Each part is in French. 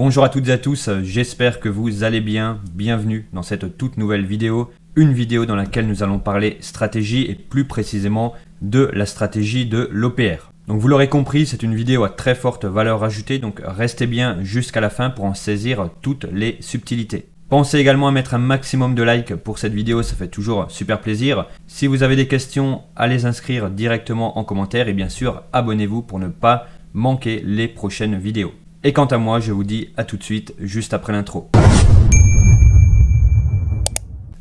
Bonjour à toutes et à tous, j'espère que vous allez bien. Bienvenue dans cette toute nouvelle vidéo. Une vidéo dans laquelle nous allons parler stratégie et plus précisément de la stratégie de l'OPR. Donc vous l'aurez compris, c'est une vidéo à très forte valeur ajoutée, donc restez bien jusqu'à la fin pour en saisir toutes les subtilités. Pensez également à mettre un maximum de likes pour cette vidéo, ça fait toujours super plaisir. Si vous avez des questions, à les inscrire directement en commentaire et bien sûr, abonnez-vous pour ne pas manquer les prochaines vidéos. Et quant à moi, je vous dis à tout de suite, juste après l'intro.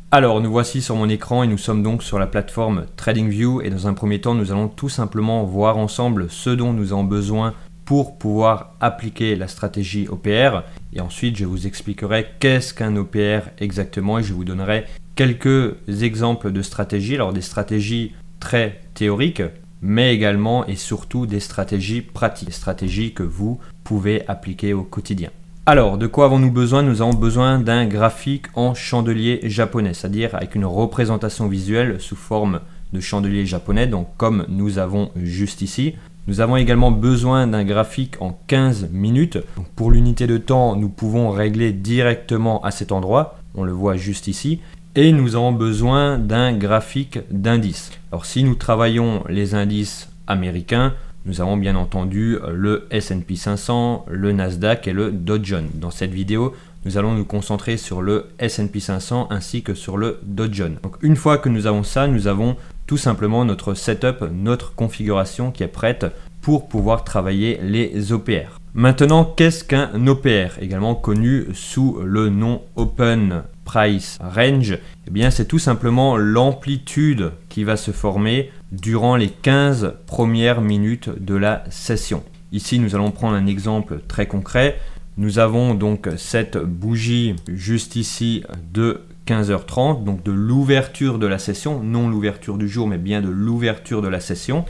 Alors, nous voici sur mon écran et nous sommes donc sur la plateforme TradingView et dans un premier temps, nous allons tout simplement voir ensemble ce dont nous avons besoin pour pouvoir appliquer la stratégie OPR. Et ensuite, je vous expliquerai qu'est-ce qu'un OPR exactement et je vous donnerai quelques exemples de stratégies. Alors, des stratégies très théoriques, mais également et surtout des stratégies pratiques, des stratégies que vous pouvez appliquer au quotidien. Alors, de quoi avons-nous besoin? Nous avons besoin d'un graphique en chandelier japonais, c'est-à-dire avec une représentation visuelle sous forme de chandelier japonais, donc comme nous avons juste ici. Nous avons également besoin d'un graphique en 15 minutes. Donc pour l'unité de temps, nous pouvons régler directement à cet endroit, on le voit juste ici. Et nous avons besoin d'un graphique d'indices. Alors si nous travaillons les indices américains, nous avons bien entendu le S&P 500, le Nasdaq et le Dow Jones. Dans cette vidéo, nous allons nous concentrer sur le S&P 500 ainsi que sur le Dow Jones. Donc une fois que nous avons ça, nous avons tout simplement notre setup, notre configuration qui est prête pour pouvoir travailler les OPR. Maintenant, qu'est-ce qu'un OPR, également connu sous le nom Open Price Range? Eh bien, c'est tout simplement l'amplitude qui va se former durant les 15 premières minutes de la session. Ici, nous allons prendre un exemple très concret. Nous avons donc cette bougie juste ici de 15h30, donc de l'ouverture de la session, non l'ouverture du jour, mais bien de l'ouverture de la session.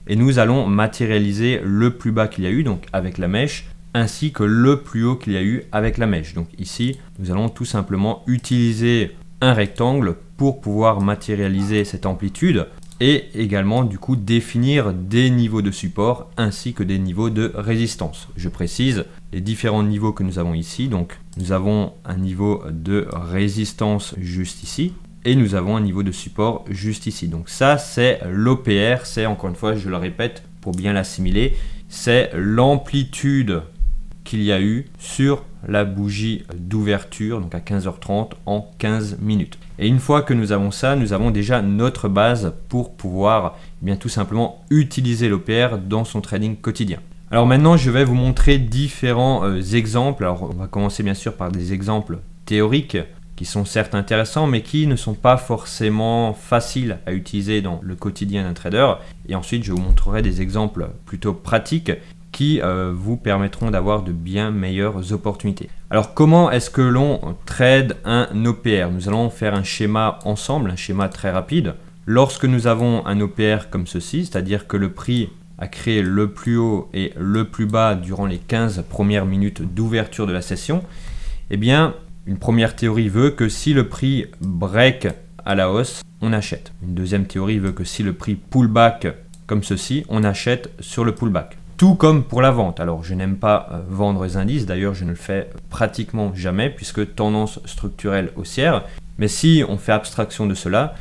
Et nous allons matérialiser le plus bas qu'il y a eu, donc avec la mèche, ainsi que le plus haut qu'il y a eu avec la mèche. Donc ici, nous allons tout simplement utiliser un rectangle pour pouvoir matérialiser cette amplitude et également du coup définir des niveaux de support ainsi que des niveaux de résistance. Je précise les différents niveaux que nous avons ici. Donc nous avons un niveau de résistance juste ici. Et nous avons un niveau de support juste ici. Donc ça, c'est l'OPR. C'est, encore une fois, je le répète pour bien l'assimiler, c'est l'amplitude qu'il y a eu sur la bougie d'ouverture, donc à 15h30 en 15 minutes. Et une fois que nous avons ça, nous avons déjà notre base pour pouvoir bien tout simplement utiliser l'OPR dans son trading quotidien. Alors maintenant, je vais vous montrer différents exemples. Alors on va commencer bien sûr par des exemples théoriques qui sont certes intéressants, mais qui ne sont pas forcément faciles à utiliser dans le quotidien d'un trader. Et ensuite, je vous montrerai des exemples plutôt pratiques qui vous permettront d'avoir de bien meilleures opportunités. Alors, comment est-ce que l'on trade un OPR? Nous allons faire un schéma ensemble, un schéma très rapide. Lorsque nous avons un OPR comme ceci, c'est-à-dire que le prix a créé le plus haut et le plus bas durant les 15 premières minutes d'ouverture de la session, eh bien, une première théorie veut que si le prix break à la hausse, on achète. Une deuxième théorie veut que si le prix pull back comme ceci, on achète sur le pullback. Tout comme pour la vente. Alors, je n'aime pas vendre les indices. D'ailleurs, je ne le fais pratiquement jamais puisque tendance structurelle haussière. Mais si on fait abstraction de cela,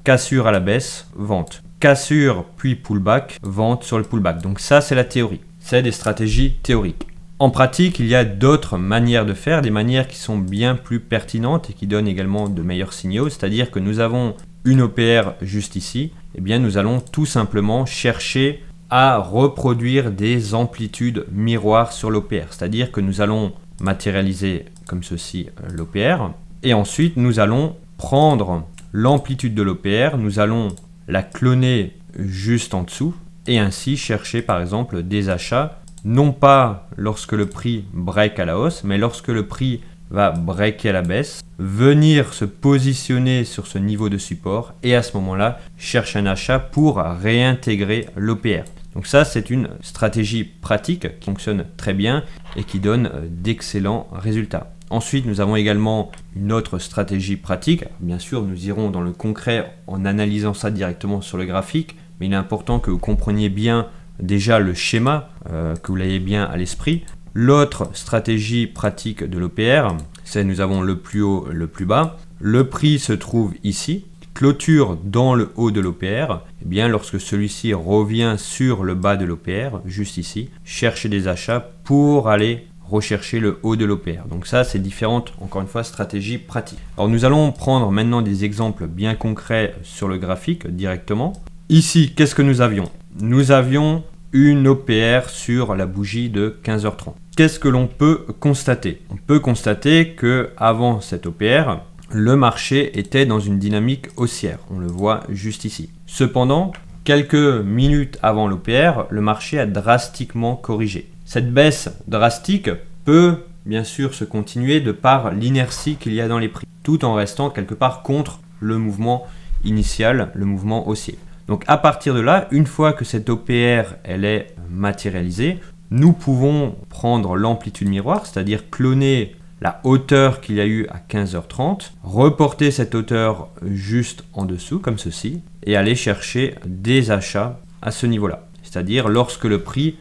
cassure à la baisse, vente. Cassure puis pullback, vente sur le pullback. Donc ça, c'est la théorie. C'est des stratégies théoriques. En pratique, il y a d'autres manières de faire, des manières qui sont bien plus pertinentes et qui donnent également de meilleurs signaux. C'est-à-dire que nous avons une OPR juste ici. Eh bien, nous allons tout simplement chercher à reproduire des amplitudes miroirs sur l'OPR. C'est-à-dire que nous allons matérialiser comme ceci l'OPR. Et ensuite, nous allons prendre l'amplitude de l'OPR, nous allons la cloner juste en dessous et ainsi chercher par exemple des achats. Non pas lorsque le prix break à la hausse, mais lorsque le prix va breaker à la baisse, venir se positionner sur ce niveau de support et à ce moment-là, chercher un achat pour réintégrer l'OPR. Donc ça, c'est une stratégie pratique qui fonctionne très bien et qui donne d'excellents résultats. Ensuite, nous avons également une autre stratégie pratique. Bien sûr, nous irons dans le concret en analysant ça directement sur le graphique, mais il est important que vous compreniez bien déjà le schéma, que vous l'ayez bien à l'esprit. L'autre stratégie pratique de l'OPR, c'est nous avons le plus haut, le plus bas. Le prix se trouve ici. Clôture dans le haut de l'OPR, eh bien lorsque celui-ci revient sur le bas de l'OPR, juste ici, chercher des achats pour aller rechercher le haut de l'OPR. Donc ça, c'est différentes, encore une fois, stratégies pratiques. Alors nous allons prendre maintenant des exemples bien concrets sur le graphique directement. Ici, qu'est-ce que nous avions? Nous avions une OPR sur la bougie de 15h30. Qu'est-ce que l'on peut constater? On peut constater que avant cette OPR, le marché était dans une dynamique haussière, on le voit juste ici. Cependant, quelques minutes avant l'OPR, le marché a drastiquement corrigé. Cette baisse drastique peut bien sûr se continuer de par l'inertie qu'il y a dans les prix, tout en restant quelque part contre le mouvement initial, le mouvement haussier. Donc à partir de là, une fois que cette OPR elle est matérialisée, nous pouvons prendre l'amplitude miroir, c'est-à-dire cloner la hauteur qu'il y a eu à 15h30, reporter cette hauteur juste en dessous, comme ceci, et aller chercher des achats à ce niveau-là. C'est-à-dire lorsque le prix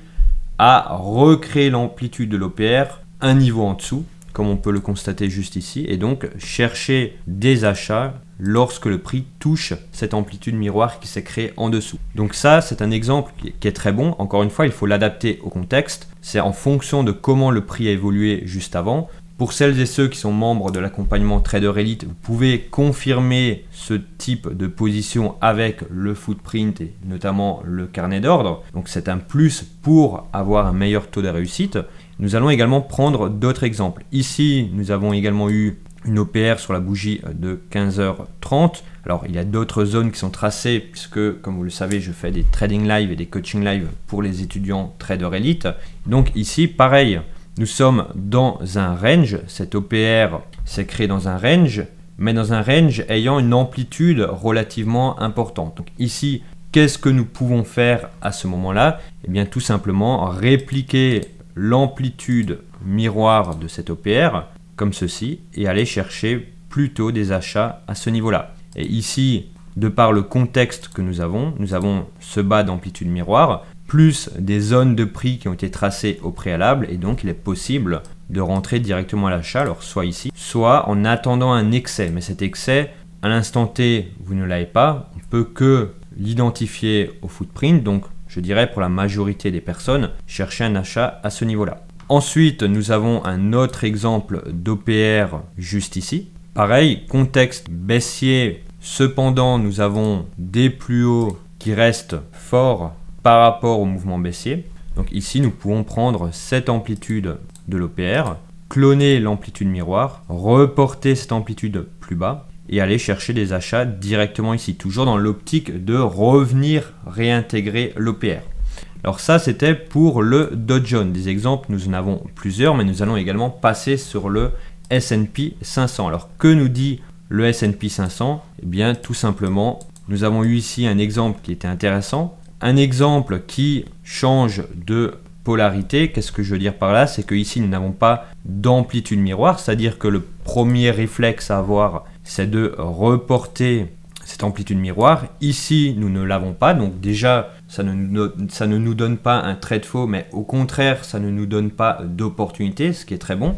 a recréé l'amplitude de l'OPR un niveau en dessous, comme on peut le constater juste ici, et donc chercher des achats lorsque le prix touche cette amplitude miroir qui s'est créée en dessous. Donc ça, c'est un exemple qui est très bon. Encore une fois, il faut l'adapter au contexte. C'est en fonction de comment le prix a évolué juste avant. Pour celles et ceux qui sont membres de l'accompagnement Trader Elite, vous pouvez confirmer ce type de position avec le footprint et notamment le carnet d'ordre. Donc c'est un plus pour avoir un meilleur taux de réussite. Nous allons également prendre d'autres exemples. Ici, nous avons également eu une OPR sur la bougie de 15h30. Alors il y a d'autres zones qui sont tracées puisque, comme vous le savez, je fais des trading live et des coaching live pour les étudiants Trader Elite. Donc ici, pareil. Nous sommes dans un range, cette OPR s'est créée dans un range, mais dans un range ayant une amplitude relativement importante. Donc ici, qu'est-ce que nous pouvons faire à ce moment-là? Eh bien tout simplement répliquer l'amplitude miroir de cette OPR, comme ceci, et aller chercher plutôt des achats à ce niveau-là. Et ici, de par le contexte que nous avons ce bas d'amplitude miroir, plus des zones de prix qui ont été tracées au préalable, et donc il est possible de rentrer directement à l'achat, alors soit ici, soit en attendant un excès. Mais cet excès, à l'instant T, vous ne l'avez pas, on ne peut que l'identifier au footprint, donc je dirais pour la majorité des personnes, chercher un achat à ce niveau-là. Ensuite, nous avons un autre exemple d'OPR juste ici. Pareil, contexte baissier, cependant nous avons des plus hauts qui restent forts par rapport au mouvement baissier. Donc ici, nous pouvons prendre cette amplitude de l'OPR, cloner l'amplitude miroir, reporter cette amplitude plus bas et aller chercher des achats directement ici, toujours dans l'optique de revenir réintégrer l'OPR. Alors ça, c'était pour le Dow Jones. Des exemples, nous en avons plusieurs, mais nous allons également passer sur le S&P 500. Alors que nous dit le S&P 500? Eh bien, tout simplement, nous avons eu ici un exemple qui était intéressant. Un exemple qui change de polarité. Qu'est-ce que je veux dire par là? C'est que ici nous n'avons pas d'amplitude miroir, c'est-à-dire que le premier réflexe à avoir, c'est de reporter cette amplitude miroir. Ici, nous ne l'avons pas, donc déjà, ça ne nous donne pas un trade faux, mais au contraire, ça ne nous donne pas d'opportunité, ce qui est très bon.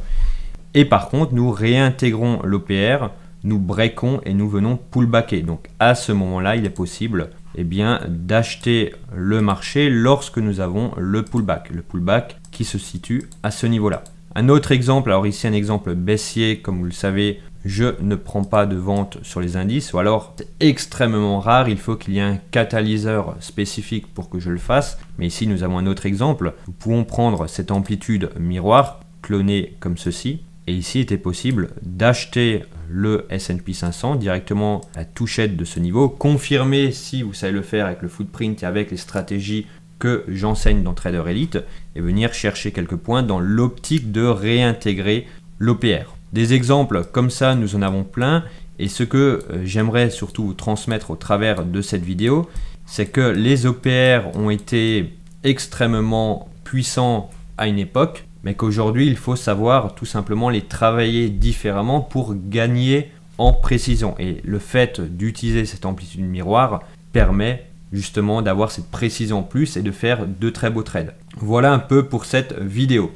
Et par contre, nous réintégrons l'OPR, nous breakons et nous venons pullbacker. Donc à ce moment-là, il est possible d'acheter le marché lorsque nous avons le pullback qui se situe à ce niveau-là. Un autre exemple, alors ici un exemple baissier, comme vous le savez, je ne prends pas de vente sur les indices, ou alors c'est extrêmement rare, il faut qu'il y ait un catalyseur spécifique pour que je le fasse. Mais ici nous avons un autre exemple, nous pouvons prendre cette amplitude miroir, clonée comme ceci, et ici il était possible d'acheter le S&P 500 directement à la touchette de ce niveau, confirmer si vous savez le faire avec le footprint et avec les stratégies que j'enseigne dans Trader Elite, et venir chercher quelques points dans l'optique de réintégrer l'OPR. Des exemples comme ça, nous en avons plein, et ce que j'aimerais surtout vous transmettre au travers de cette vidéo, c'est que les OPR ont été extrêmement puissants à une époque, mais qu'aujourd'hui il faut savoir tout simplement les travailler différemment pour gagner en précision. Et le fait d'utiliser cette amplitude miroir permet justement d'avoir cette précision en plus et de faire de très beaux trades. Voilà un peu pour cette vidéo.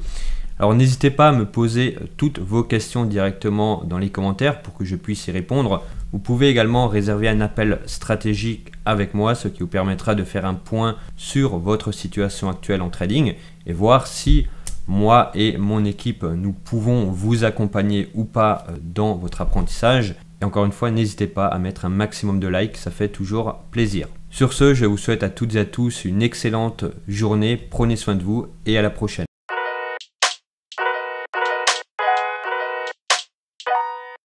Alors n'hésitez pas à me poser toutes vos questions directement dans les commentaires pour que je puisse y répondre. Vous pouvez également réserver un appel stratégique avec moi, ce qui vous permettra de faire un point sur votre situation actuelle en trading et voir si moi et mon équipe, nous pouvons vous accompagner ou pas dans votre apprentissage. Et encore une fois, n'hésitez pas à mettre un maximum de likes, ça fait toujours plaisir. Sur ce, je vous souhaite à toutes et à tous une excellente journée, prenez soin de vous et à la prochaine.